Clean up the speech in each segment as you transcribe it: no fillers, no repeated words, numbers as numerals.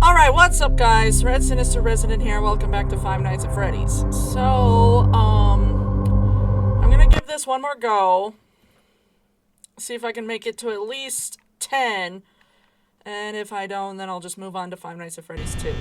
Alright, what's up guys? RedSinisterResident here. Welcome back to Five Nights at Freddy's. So, I'm gonna give this one more go. See if I can make it to at least 10. And if I don't, then I'll just move on to Five Nights at Freddy's 2.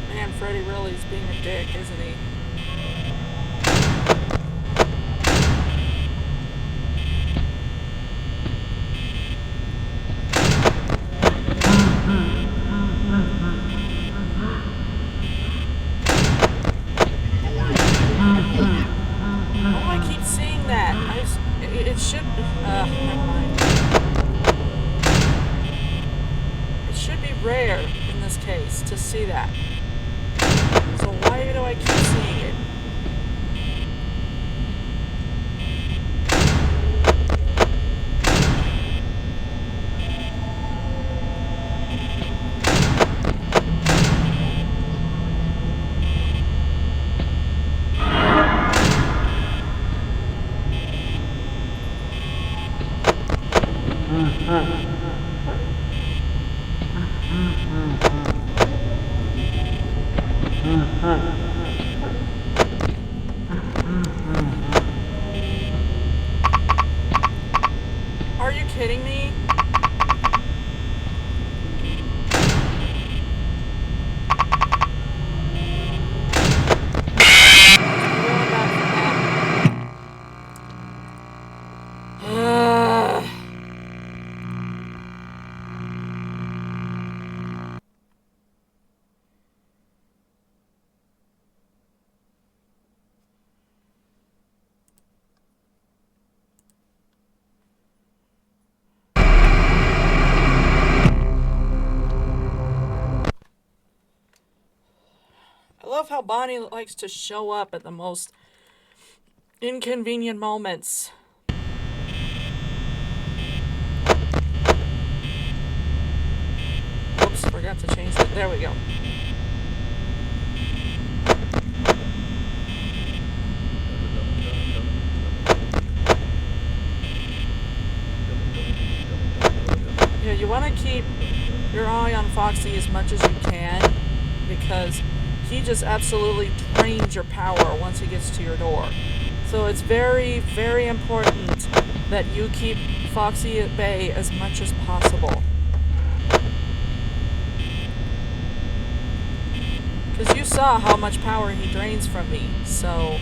Man, Freddy really is being a dick, isn't he? Why do I keep seeing that? It should... never mind. It should be rare in this case to see that. So why do I keep seeing it? Are you kidding me? I love how Bonnie likes to show up at the most inconvenient moments. Oops, forgot to change it. There we go. Yeah, you want to keep your eye on Foxy as much as you can, because he just absolutely drains your power once he gets to your door. So it's very, very important that you keep Foxy at bay as much as possible. Because you saw how much power he drains from me, so...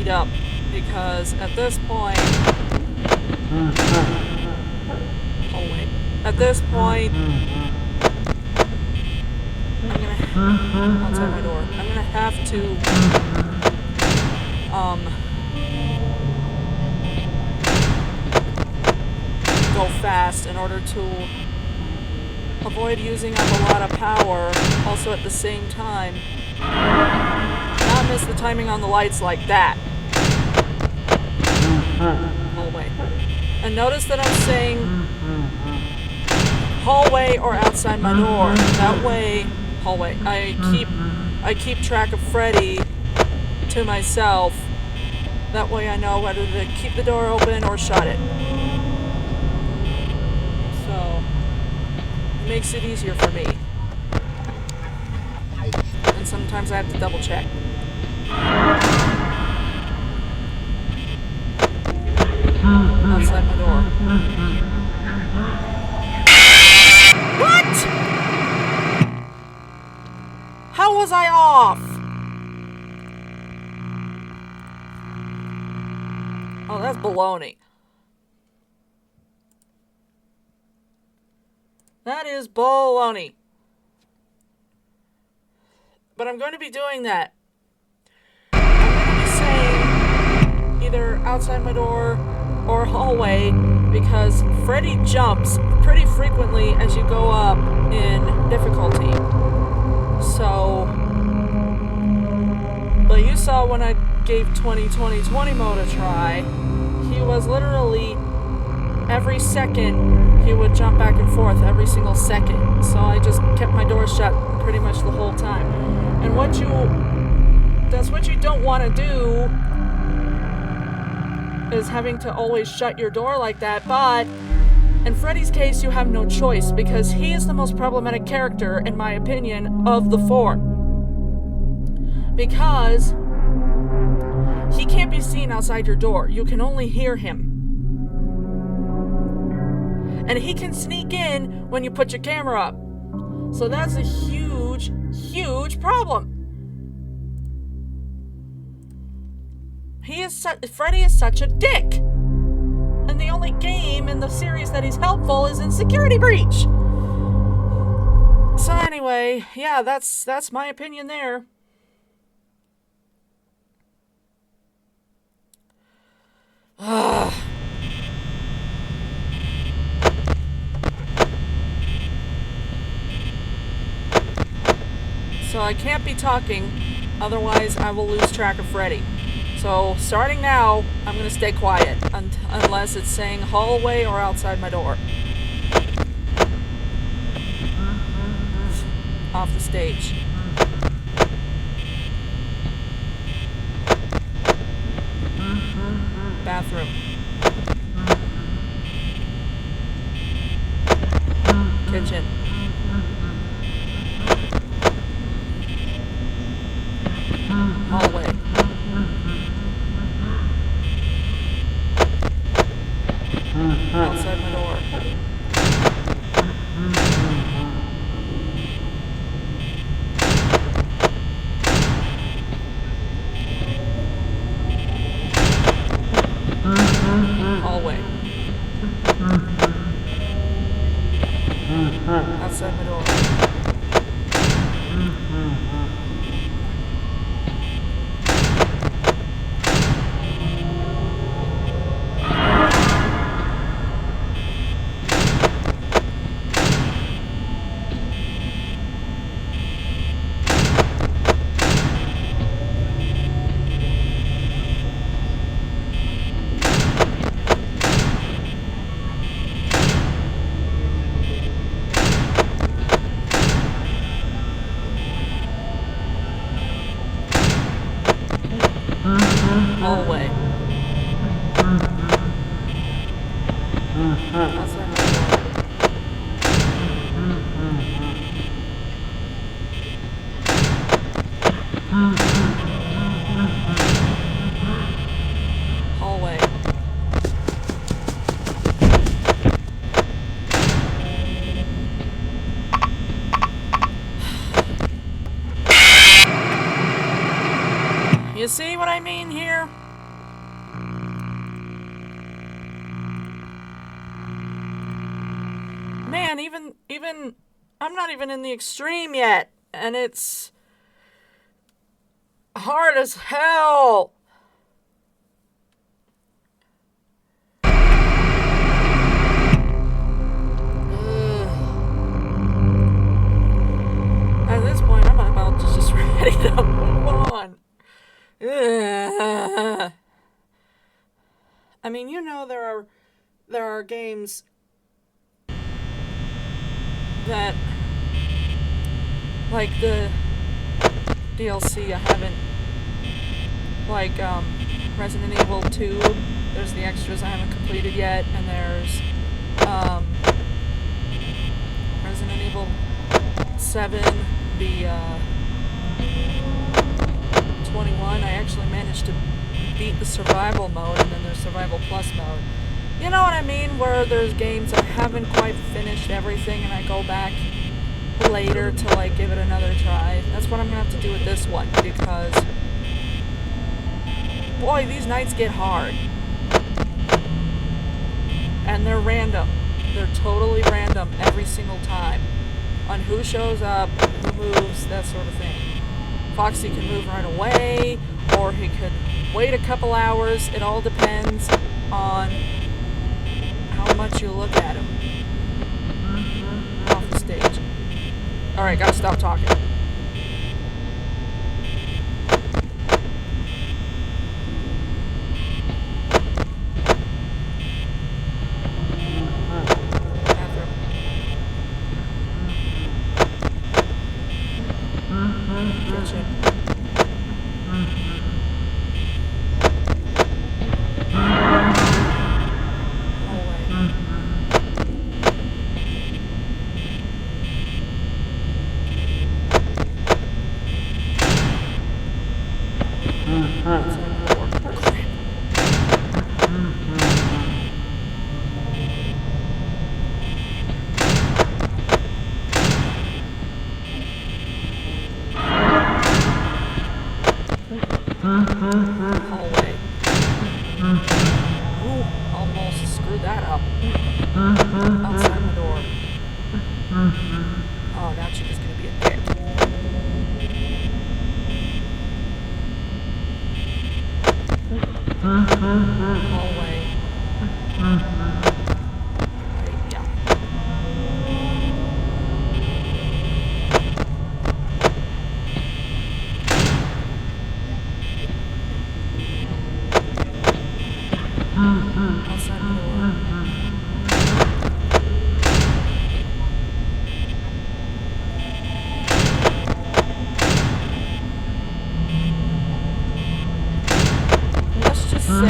Up because at this point I'm gonna outside my door. I'm gonna have to go fast in order to avoid using up a lot of power. Also at the same time, not miss the timing on the lights like that. Hallway. And notice that I'm saying hallway or outside my door. That way, hallway. I keep track of Freddy to myself. That way I know whether to keep the door open or shut it. So it makes it easier for me. And sometimes I have to double check. Outside my door. What? How was I off? Oh, that's baloney. That is baloney. But I'm going to be doing that. I'm going to be saying either outside my door or hallway, because Freddy jumps pretty frequently as you go up in difficulty. So, but you saw when I gave 20-20-20 mode a try, he was literally every second he would jump back and forth every single second. So I just kept my door shut pretty much the whole time. And that's what you don't want to do, is having to always shut your door like that. But in Freddy's case, you have no choice, because he is the most problematic character, in my opinion, of the four. Because he can't be seen outside your door. You can only hear him. And he can sneak in when you put your camera up. So that's a huge, huge problem. Freddy is such a dick. And the only game in the series that he's helpful is in Security Breach. So anyway, yeah, that's my opinion there. So I can't be talking, otherwise I will lose track of Freddy. So starting now, I'm going to stay quiet unless it's saying hallway or outside my door. Off the stage. Bathroom. Kitchen. Hallway. Outside my door. Hallway. Outside my door. Hallway. Outside my door. Hallway. You see what I mean here? Man, even I'm not even in the extreme yet, and it's hard as hell. At this point, I'm about to just ready to move on. I mean, you know, there are games that, like the DLC I haven't, like Resident Evil 2, there's the extras I haven't completed yet, and there's Resident Evil 7, the 21, I actually managed to beat the survival mode, and then there's survival plus mode. You know what I mean? Where there's games I haven't quite finished everything and I go back later to like give it another try. That's what I'm gonna have to do with this one, because boy, these nights get hard. And they're random. They're totally random every single time. On who shows up, who moves, that sort of thing. Foxy can move right away, or he could wait a couple hours. It all depends on how much you look at him off the stage. Alright, gotta stop talking. Kitchen. Hallway. Ooh, almost screwed that up. Outside the door. Oh, now Chica's gonna be a dick. Hallway. Yeah. Outside the door. Let's just say,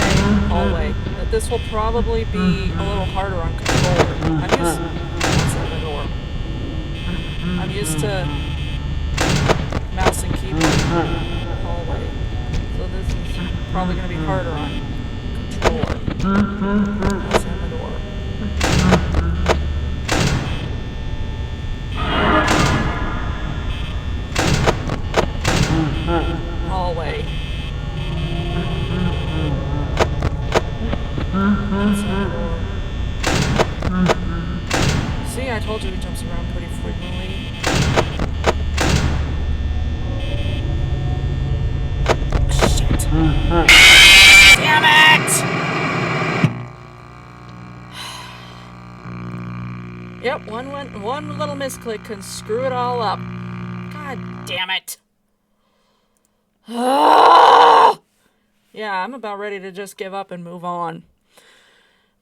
hallway, that this will probably be a little harder on controller. I'm used outside the door. used to mouse and keyboard hallway. So this is probably going to be harder on controller. Let's have the door. Hallway. Let's have the door. See, I told you he jumps around pretty frequently. Shit. Damn it! Yep, one little misclick can screw it all up. God damn it. Yeah, I'm about ready to just give up and move on.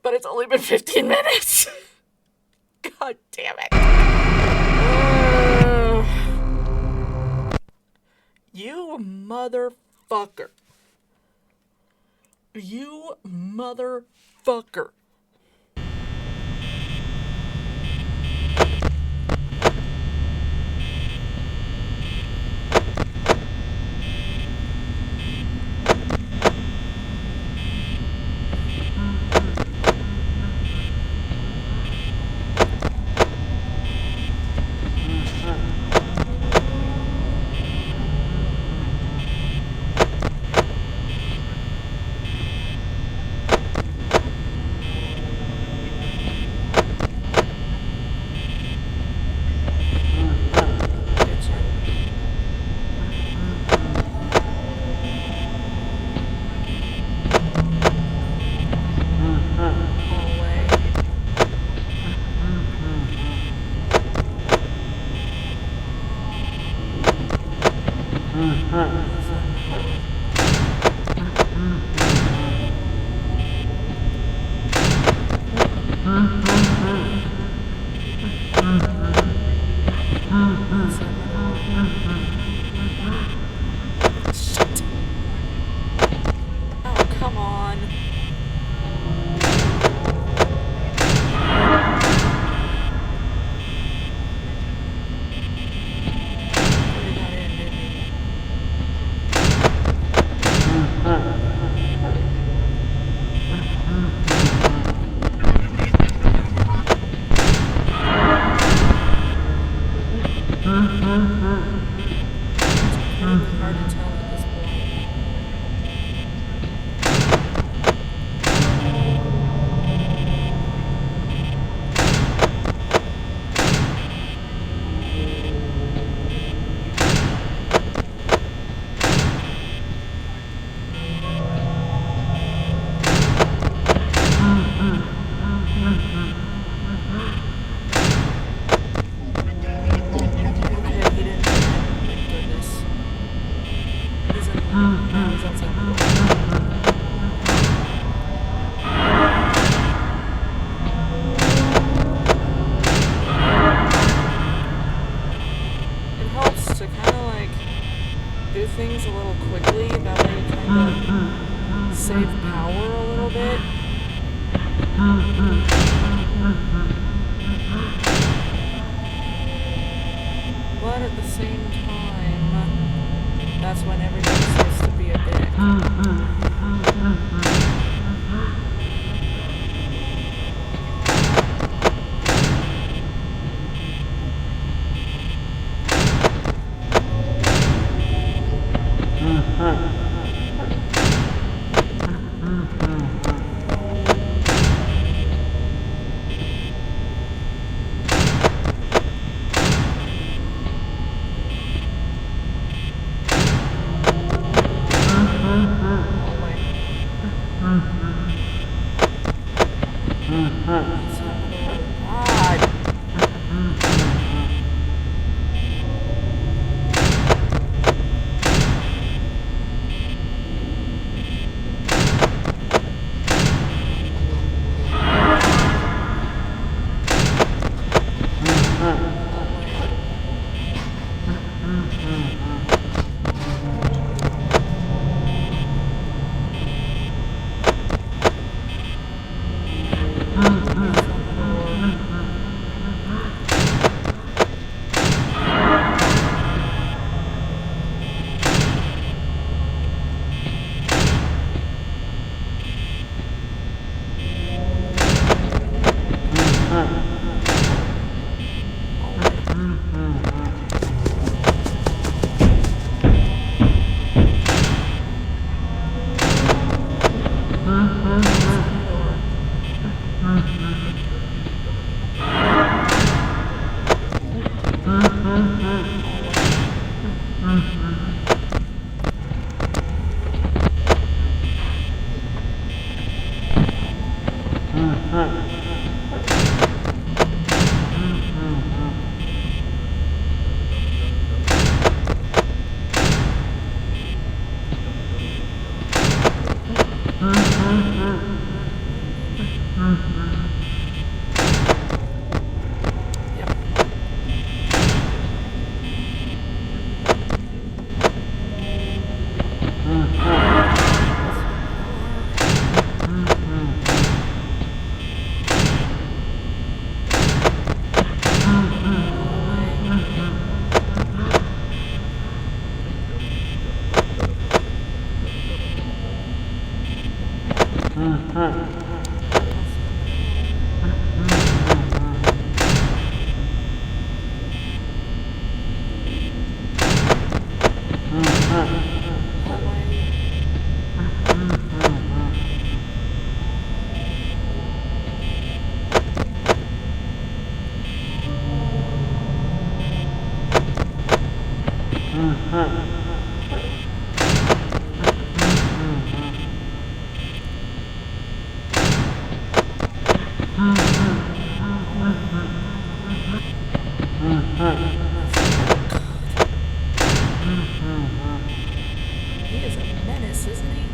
But it's only been 15 minutes. God damn it. You motherfucker. You motherfucker. Shit. Oh, come on. Hard to tell at this point. Do things a little quickly, that way you kind of save power a little bit. But at the same time, that's when everybody starts to be a dick. He is a menace, isn't he?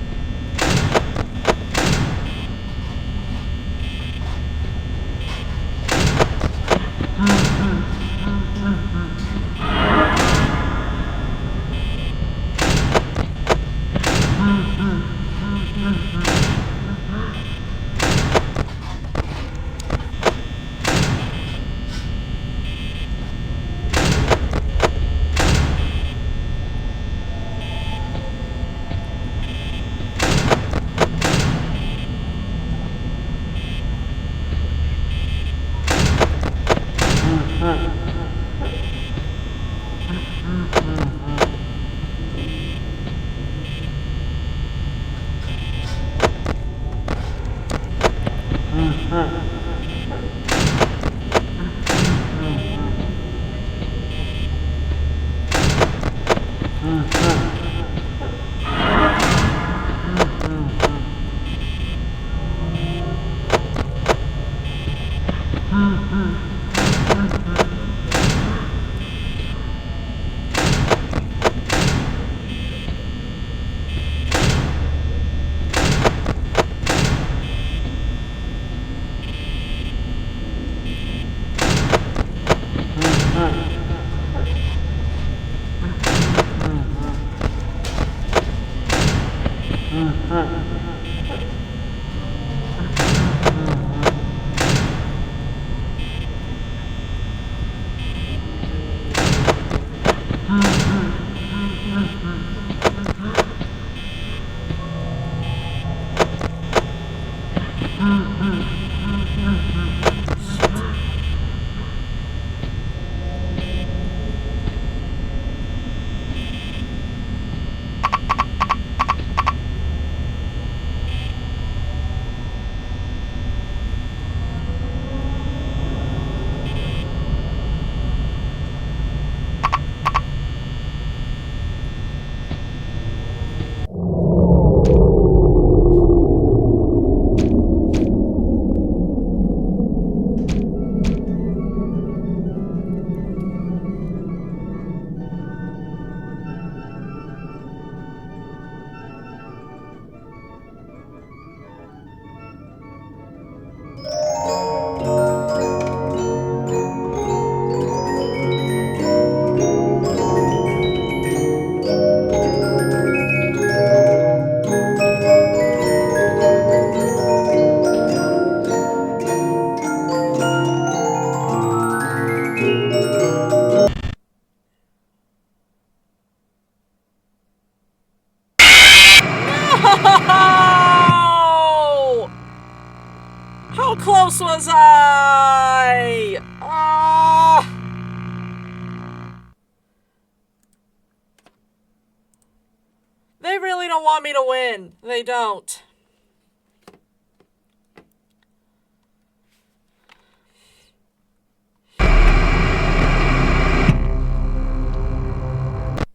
want me to win. They don't.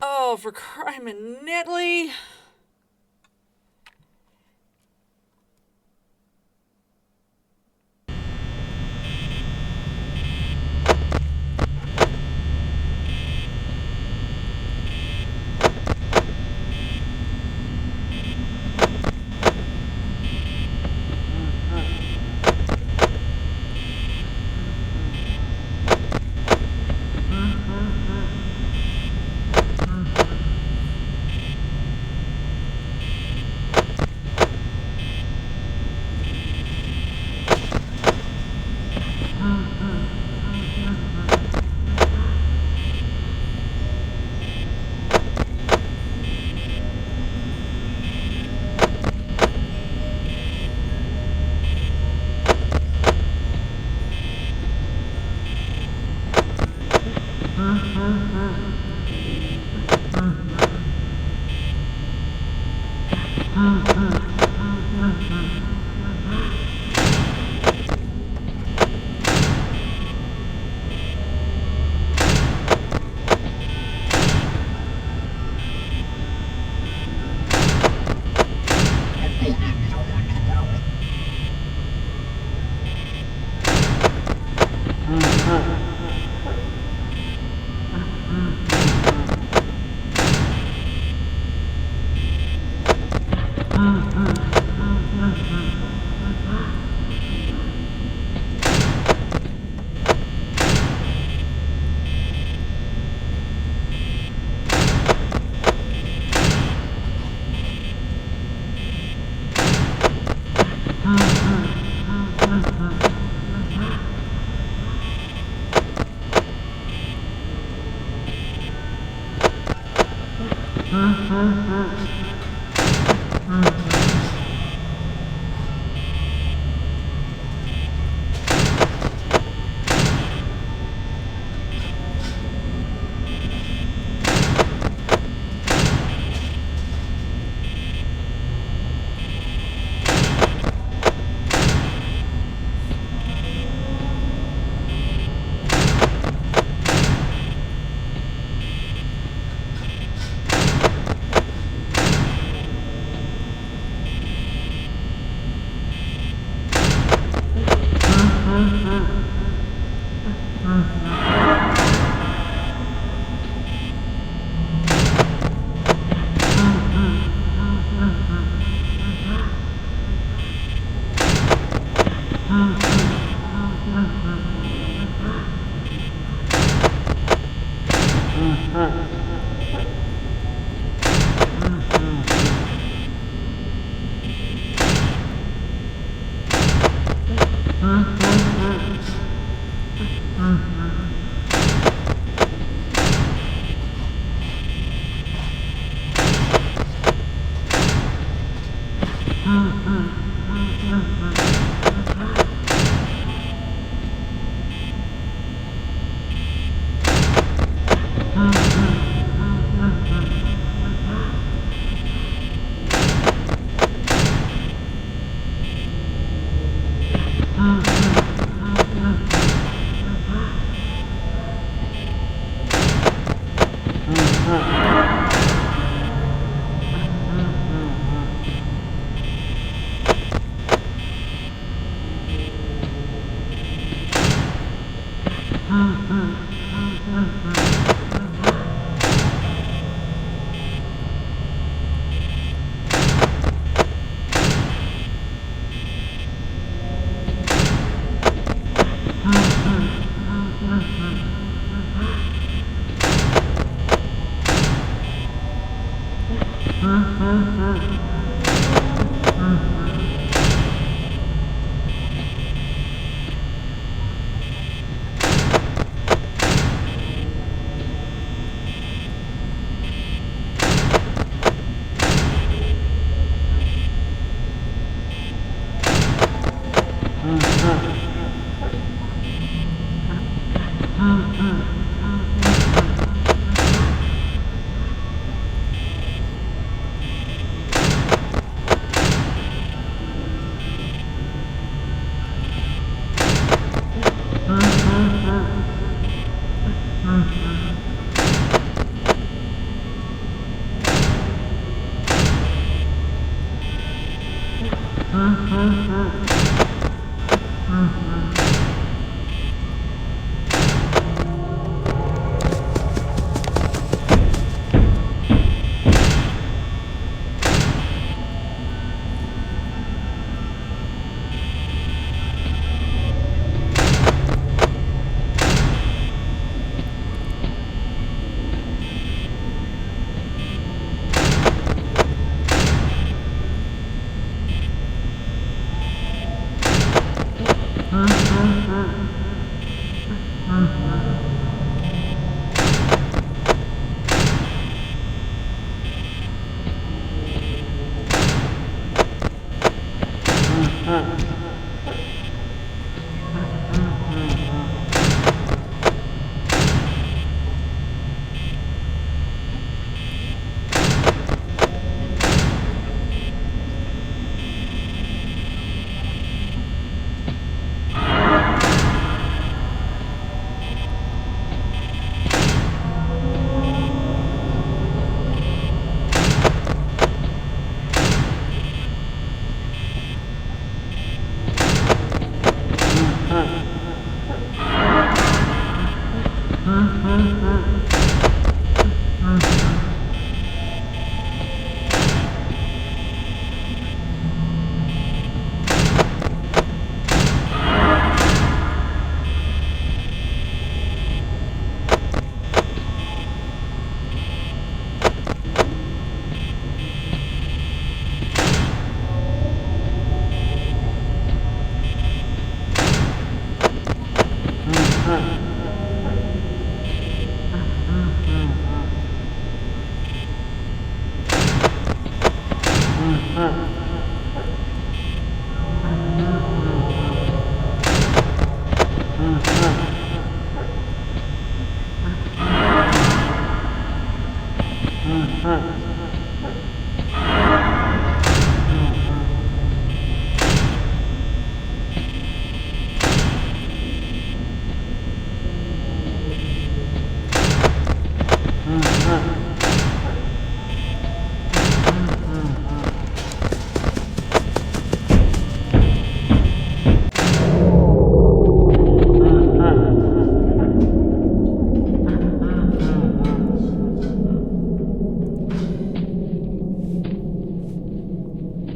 Oh, for crying Nittly.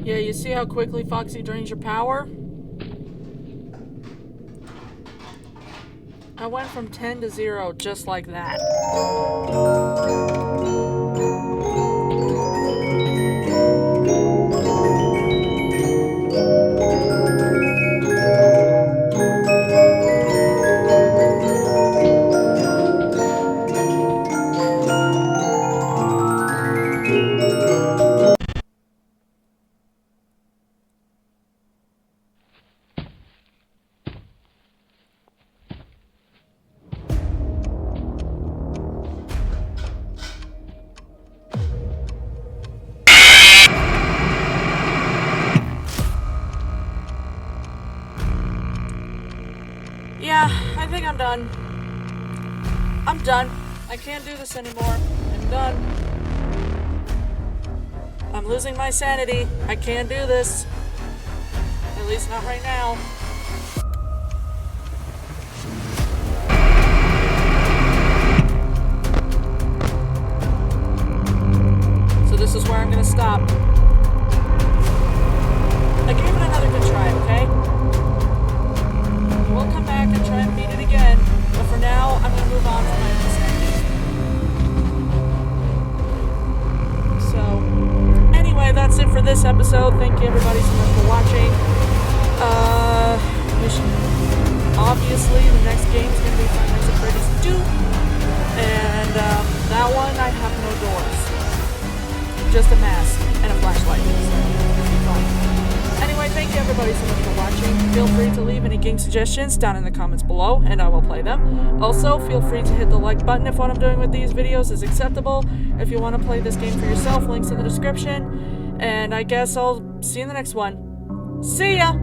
Yeah, you see how quickly Foxy drains your power? I went from 10 to 0 just like that. Yeah, I think I'm done. I'm done. I can't do this anymore. I'm done. I'm losing my sanity. I can't do this. At least not right now. So this is where I'm gonna stop. I gave it another good try, okay? We'll come back and try and beat it again, but for now, I'm going to move on from my mistake. So, anyway, that's it for this episode. Thank you everybody so much for watching. Obviously, the next game is going to be Five Nights at Freddy's 2, and that one, I have no doors. Just a mask and a flashlight, so it'll be fun. Anyway, thank you everybody so much for watching. Feel free to leave any game suggestions down in the comments below, and I will play them. Also, feel free to hit the like button if what I'm doing with these videos is acceptable. If you want to play this game for yourself, links in the description. And I guess I'll see you in the next one. See ya!